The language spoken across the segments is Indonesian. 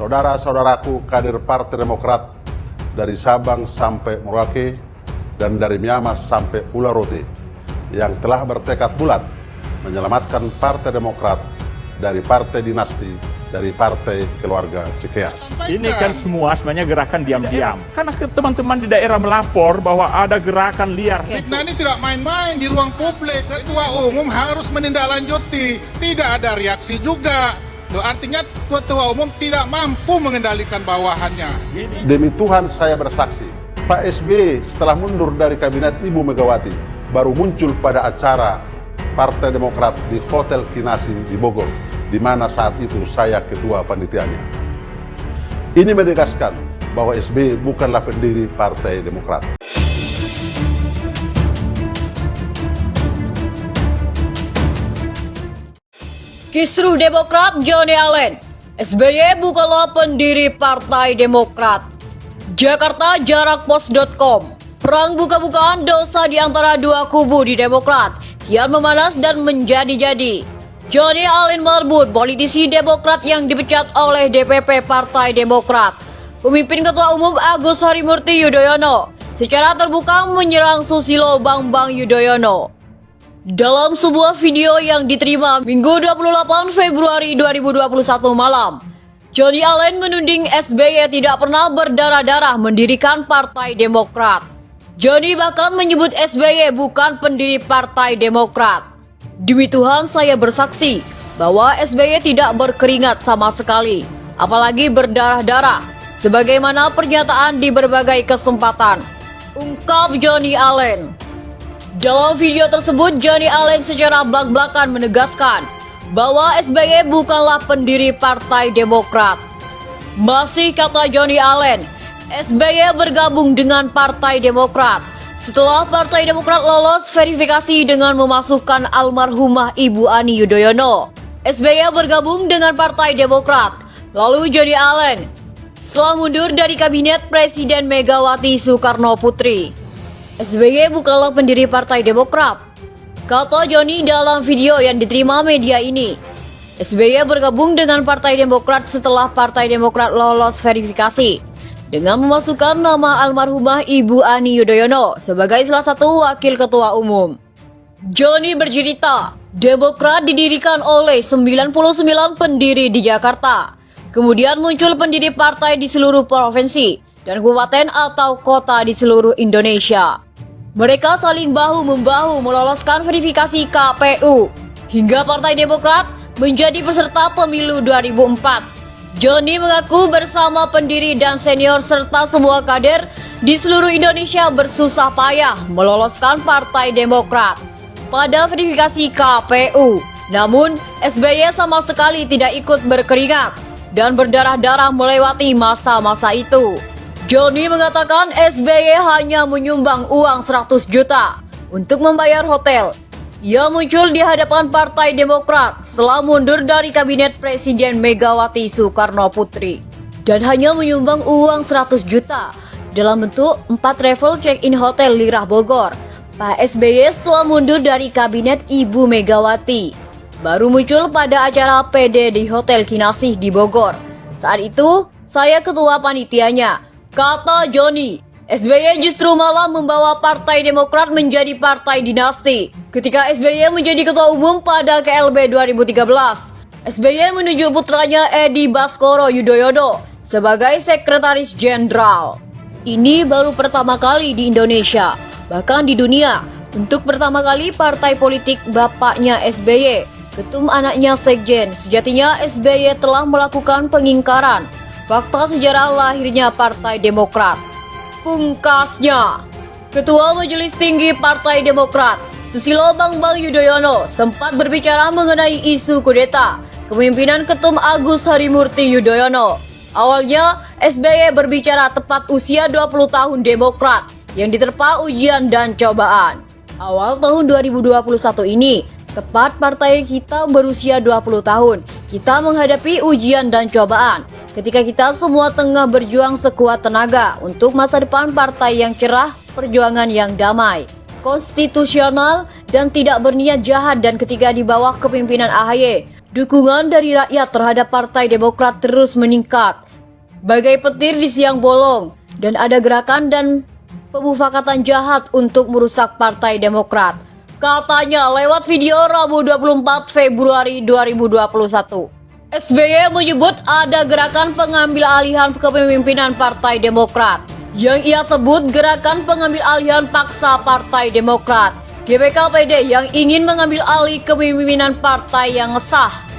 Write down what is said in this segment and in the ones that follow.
saudara-saudaraku kader Partai Demokrat dari Sabang sampai Merauke dan dari Miamas sampai Pulau Rote yang telah bertekad bulat menyelamatkan Partai Demokrat dari partai dinasti, dari partai keluarga Cikeas. Ini kan semua sebenarnya gerakan diam-diam. Karena teman-teman di daerah melapor bahwa ada gerakan liar. Fitnah ini tidak main-main di ruang publik. Ketua umum harus menindaklanjuti. Tidak ada reaksi juga. Artinya Ketua Umum tidak mampu mengendalikan bawahannya. Demi Tuhan saya bersaksi, Pak SBY setelah mundur dari kabinet Ibu Megawati baru muncul pada acara Partai Demokrat di Hotel Kinasi di Bogor, di mana saat itu saya ketua panitianya. Ini menegaskan bahwa SBY bukanlah pendiri Partai Demokrat. Kisruh Demokrat Johnny Allen, SBY bukanlah pendiri Partai Demokrat. Jakarta Jarakpos.com. Perang buka-bukaan dosa di antara dua kubu di Demokrat kian memanas dan menjadi-jadi. Johnny Allen merebut politisi Demokrat yang dipecat oleh DPP Partai Demokrat. Pemimpin Ketua Umum Agus Harimurti Yudhoyono secara terbuka menyerang Susilo Bambang Yudhoyono. Dalam sebuah video yang diterima Minggu 28 Februari 2021 malam, Johnny Allen menuding SBY tidak pernah berdarah-darah mendirikan Partai Demokrat. Johnny bahkan menyebut SBY bukan pendiri Partai Demokrat. Demi Tuhan saya bersaksi bahwa SBY tidak berkeringat sama sekali, apalagi berdarah-darah, sebagaimana pernyataan di berbagai kesempatan, ungkap Johnny Allen. Dalam video tersebut, Johnny Allen secara blak-blakan menegaskan bahwa SBY bukanlah pendiri Partai Demokrat. Masih kata Johnny Allen, SBY bergabung dengan Partai Demokrat setelah Partai Demokrat lolos verifikasi dengan memasukkan almarhumah Ibu Ani Yudhoyono. SBY bergabung dengan Partai Demokrat. Lalu Johnny Allen setelah mundur dari kabinet Presiden Megawati Soekarno Putri. SBY bukanlah pendiri Partai Demokrat, kata Johnny dalam video yang diterima media ini. SBY bergabung dengan Partai Demokrat setelah Partai Demokrat lolos verifikasi dengan memasukkan nama almarhumah Ibu Ani Yudhoyono sebagai salah satu wakil ketua umum. Johnny bercerita, Demokrat didirikan oleh 99 pendiri di Jakarta. Kemudian muncul pendiri partai di seluruh provinsi dan kabupaten atau kota di seluruh Indonesia. Mereka saling bahu-membahu meloloskan verifikasi KPU hingga Partai Demokrat menjadi peserta pemilu 2004. Johnny mengaku bersama pendiri dan senior serta semua kader di seluruh Indonesia bersusah payah meloloskan Partai Demokrat pada verifikasi KPU. Namun SBY sama sekali tidak ikut berkeringat dan berdarah-darah melewati masa-masa itu. Johnny mengatakan SBY hanya menyumbang uang 100 juta untuk membayar hotel. Ia muncul di hadapan Partai Demokrat setelah mundur dari kabinet Presiden Megawati Soekarno Putri dan hanya menyumbang uang 100 juta dalam bentuk 4 travel check-in hotel Lirah Bogor. Pak SBY setelah mundur dari kabinet Ibu Megawati baru muncul pada acara PD di Hotel Kinasih di Bogor. Saat itu saya ketua panitianya, kata Johnny. SBY justru malah membawa Partai Demokrat menjadi partai dinasti. Ketika SBY menjadi ketua umum pada KLB 2013, SBY menunjuk putranya Edi Baskoro Yudhoyono sebagai sekretaris jenderal. Ini baru pertama kali di Indonesia, bahkan di dunia. Untuk pertama kali partai politik bapaknya SBY, ketum anaknya sekjen. Sejatinya SBY telah melakukan pengingkaran fakta sejarah lahirnya Partai Demokrat. Pungkasnya, Ketua Majelis Tinggi Partai Demokrat, Susilo Bambang Yudhoyono sempat berbicara mengenai isu kudeta kepemimpinan Ketum Agus Harimurti Yudhoyono. Awalnya, SBY berbicara tepat usia 20 tahun Demokrat yang diterpa ujian dan cobaan. Awal tahun 2021 ini, tepat partai kita berusia 20 tahun, kita menghadapi ujian dan cobaan. Ketika kita semua tengah berjuang sekuat tenaga untuk masa depan partai yang cerah, perjuangan yang damai, konstitusional, dan tidak berniat jahat. Dan ketika di bawah kepemimpinan AHY, dukungan dari rakyat terhadap Partai Demokrat terus meningkat. bagai petir di siang bolong, dan ada gerakan dan pemufakatan jahat untuk merusak Partai Demokrat. Katanya lewat video Rabu 24 Februari 2021. SBY menyebut ada gerakan pengambil alihan kepemimpinan Partai Demokrat yang ia sebut gerakan pengambil alihan paksa Partai Demokrat, GPKPD, yang ingin mengambil alih kepemimpinan partai yang sah.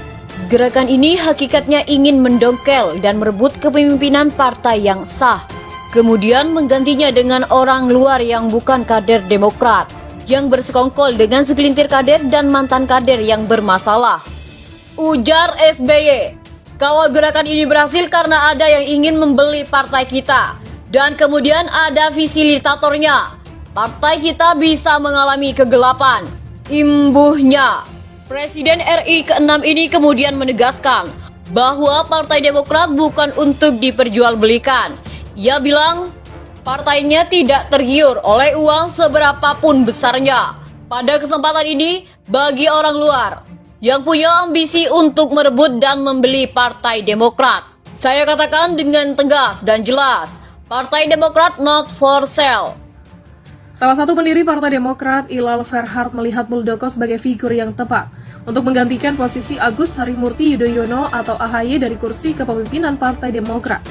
Gerakan ini hakikatnya ingin mendongkel dan merebut kepemimpinan partai yang sah, kemudian menggantinya dengan orang luar yang bukan kader Demokrat, yang bersekongkol dengan segelintir kader dan mantan kader yang bermasalah. Ujar SBY, kalau gerakan ini berhasil karena ada yang ingin membeli partai kita, dan kemudian ada fasilitatornya. Partai kita bisa mengalami kegelapan. Imbuhnya, Presiden RI ke-6 ini kemudian menegaskan bahwa Partai Demokrat bukan untuk diperjualbelikan. Ia bilang partainya tidak tergiur oleh uang seberapapun besarnya. Pada kesempatan ini, bagi orang luar yang punya ambisi untuk merebut dan membeli Partai Demokrat, saya katakan dengan tegas dan jelas, Partai Demokrat not for sale. Salah satu pendiri Partai Demokrat, Ilal Verhard, melihat Muldoko sebagai figur yang tepat untuk menggantikan posisi Agus Harimurti Yudhoyono atau AHY dari kursi kepemimpinan Partai Demokrat.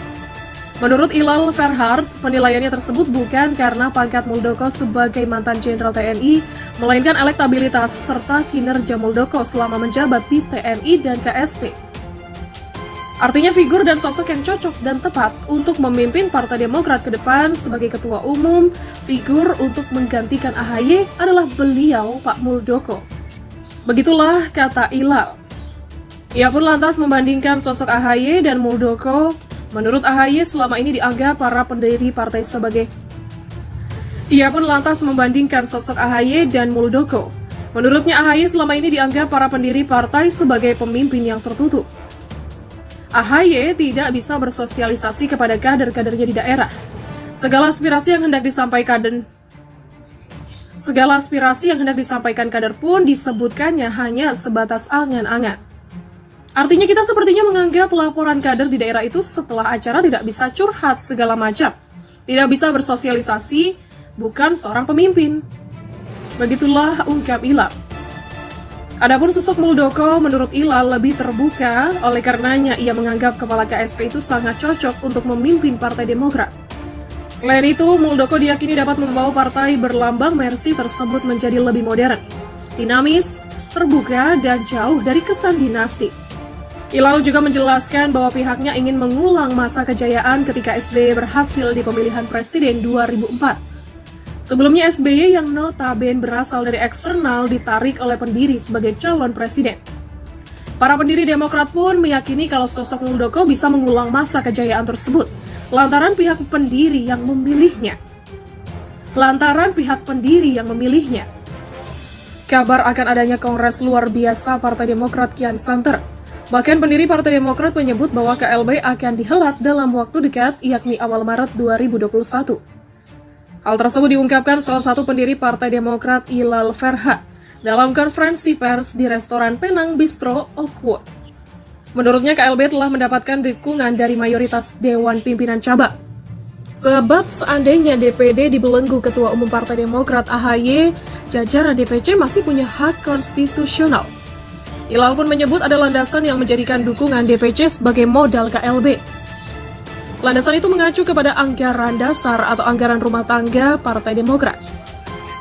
Menurut Ilal Verhard, penilaiannya tersebut bukan karena pangkat Muldoko sebagai mantan Jenderal TNI, melainkan elektabilitas serta kinerja Muldoko selama menjabat di TNI dan KSP. Artinya figur dan sosok yang cocok dan tepat untuk memimpin Partai Demokrat ke depan sebagai ketua umum, figur untuk menggantikan AHY adalah beliau, Pak Muldoko. Begitulah kata Ilal. Ia pun lantas membandingkan sosok AHY dan Muldoko. Menurut AHY selama ini dianggap para pendiri partai sebagai Ia pun lantas membandingkan sosok AHY dan Muldoko. Menurutnya AHY selama ini dianggap para pendiri partai sebagai pemimpin yang tertutup. AHY tidak bisa bersosialisasi kepada kader-kadernya di daerah. Segala aspirasi yang hendak disampaikan kader pun disebutkannya hanya sebatas angan-angan. Artinya kita sepertinya menganggap laporan kader di daerah itu setelah acara tidak bisa curhat segala macam, tidak bisa bersosialisasi, bukan seorang pemimpin. Begitulah ungkap Ilal. Adapun sosok Muldoko menurut Ilal lebih terbuka, oleh karenanya ia menganggap kepala KSP itu sangat cocok untuk memimpin Partai Demokrat. Selain itu, Muldoko diyakini dapat membawa partai berlambang Mercy tersebut menjadi lebih modern, dinamis, terbuka, dan jauh dari kesan dinasti. Ilal juga menjelaskan bahwa pihaknya ingin mengulang masa kejayaan ketika SBY berhasil di pemilihan presiden 2004. Sebelumnya SBY yang notabene berasal dari eksternal ditarik oleh pendiri sebagai calon presiden. Para pendiri Demokrat pun meyakini kalau sosok Muldoko bisa mengulang masa kejayaan tersebut lantaran pihak pendiri yang memilihnya. Kabar akan adanya kongres luar biasa Partai Demokrat kian santer. Bahkan pendiri Partai Demokrat menyebut bahwa KLB akan dihelat dalam waktu dekat, yakni awal Maret 2021. Hal tersebut diungkapkan salah satu pendiri Partai Demokrat, Ilal Verhard, dalam konferensi pers di restoran Penang Bistro Oakwood. Menurutnya KLB telah mendapatkan dukungan dari mayoritas Dewan Pimpinan Cabang. Sebab seandainya DPD dibelenggu Ketua Umum Partai Demokrat AHY, jajaran DPC masih punya hak konstitusional. Ilal pun menyebut ada landasan yang menjadikan dukungan DPC sebagai modal KLB. Landasan itu mengacu kepada anggaran dasar atau anggaran rumah tangga Partai Demokrat.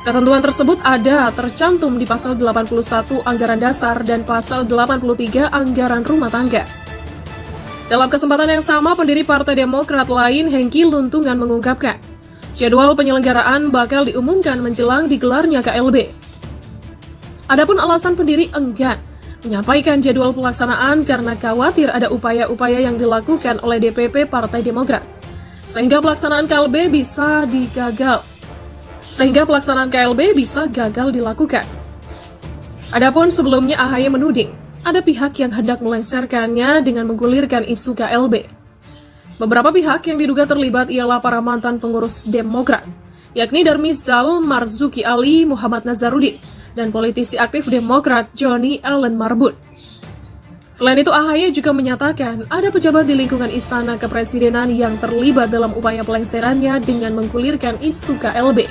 Ketentuan tersebut ada tercantum di pasal 81 anggaran dasar dan pasal 83 anggaran rumah tangga. Dalam kesempatan yang sama, pendiri Partai Demokrat lain, Hengki Luntungan, mengungkapkan jadwal penyelenggaraan bakal diumumkan menjelang digelarnya KLB. Adapun alasan pendiri enggan menyampaikan jadwal pelaksanaan karena khawatir ada upaya-upaya yang dilakukan oleh DPP Partai Demokrat sehingga pelaksanaan KLB bisa gagal dilakukan. Adapun sebelumnya AHY menuding ada pihak yang hendak melengsarkannya dengan menggulirkan isu KLB. Beberapa pihak yang diduga terlibat ialah para mantan pengurus Demokrat, yakni Darmizal Marzuki Ali, Muhammad Nazarudin, dan politisi aktif Demokrat Johnny Allen Marbun. Selain itu, AHY juga menyatakan ada pejabat di lingkungan Istana Kepresidenan yang terlibat dalam upaya pelengserannya dengan menggulirkan isu KLB.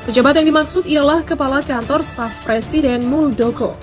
Pejabat yang dimaksud ialah Kepala Kantor Staf Presiden Muldoko.